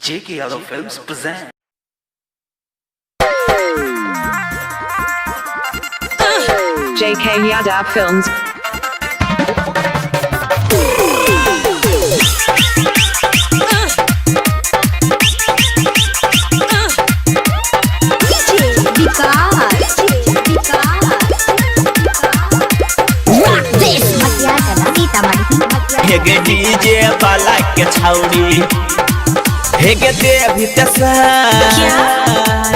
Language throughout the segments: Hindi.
J.K. Yadav Films present. J.K. Yadav Films. हेगे डीजे वाला के छौरी हेगे दे भीतसा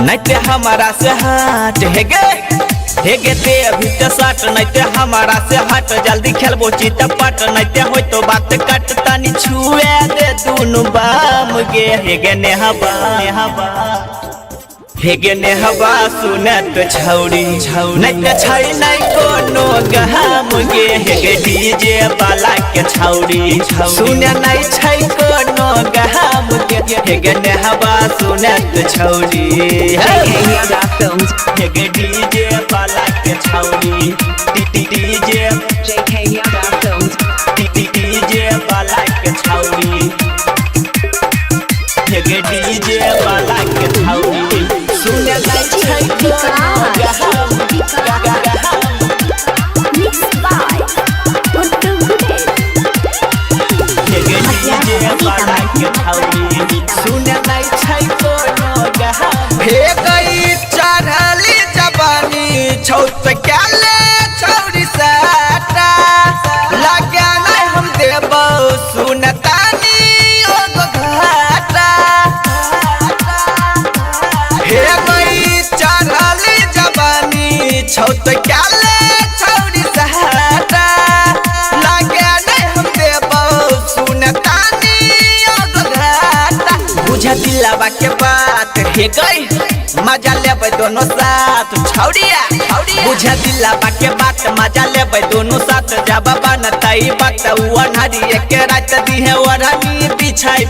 नैते हमारा से हट हेगे दे भीतसा नैते हमारा से हट जल्दी खेलबो चितपट नैते होय तो बात कट तनी छुए दे दुनु बाम गे हेगे नेहबा हेगे नेहबा सुनत छौरी नैते छै नै कोनो गहम गे हेगे डीजे वाला के छौरी सुने नै छै कोनो गहम गे हेगे नेहबा सुनत छौरी J.K. Yadav Films. हेगे डीजे वाला के छौरी DJ J.K. Yadav Films. DJ वाला के छौरी हेगे डीजे वाला के छौरी सुने नै छै कोनो गहम हेगे डीजे वाला के छौरी सुने नै छै कोनो गहम हे गई चढ़ली जवानी छौत केले छौरी साटा लगे नै हम देबो सुनतानी ओ घाटा हे गई चढ़ली जवानी छौत केले छौरी साटा लगे नै हम देबो सुनतानी ओ घाटा बुझा दिलवा के बात हे गई मजा लेबै दोनों साथ छौरिया बुझा दिलवा के बात मजा लेबै दोनों साथ जब बनतई बात अनहरी के रात दिहे ओढ़नी बिछाई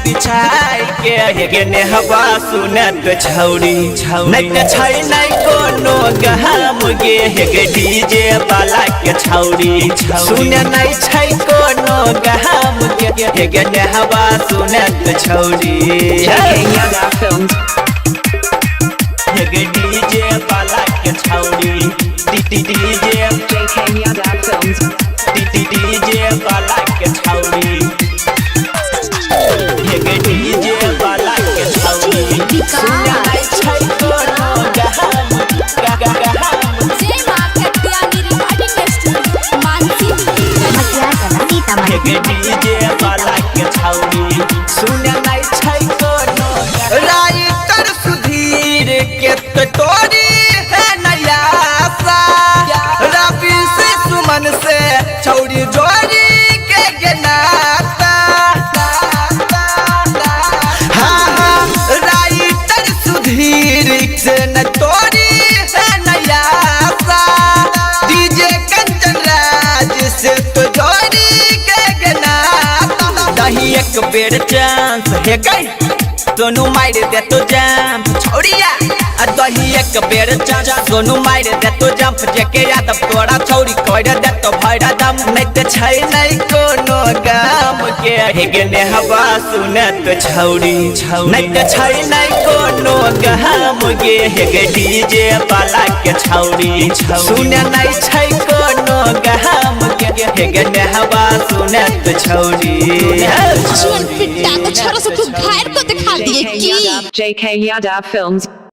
के हेगे नेहबा सुनत छौरी नै छै नै कोनो गहम गे हेगे डीजे वाला के छौरी सुने नै छै कोनो गहम गे हेगे नेहबा सुनत छौरी J.K. Yadav Films. हेगे डीजे वाला के छौरी DJ J.K. Yadav Films. DJ वाला के छौरी हेगे डीजे वाला के छौरी सुने नै छै कोनो गहम हेगे डीजे वाला के छौरी सुने नै छै कोनो राइटर सुधीर के तोरी है नया सा रवि से सुमन से छौरी जोड़ी के गनाता हाँ राइटर सुधीर से न तोरी है नया सा डीजे कंचन राज से तो जोड़ी के गनाता दही एक बेर चांस है गई दोनों मार दे तो जंप छौरिया दही एक बेर चांस दोनों मार दे तो जंप जेके यादव तोरा छौरी कर दे तो भरा दम नै ते छै नै कोनो गाम के हेगे नेहबा सुनत छौरी नै ते छै नै कोनो गाम गे हेगे डीजे वाला के छौरी सुने नै छै कोनो गाम गे हेगे नेहबा सुनत छौरी J.K. Yadav Films.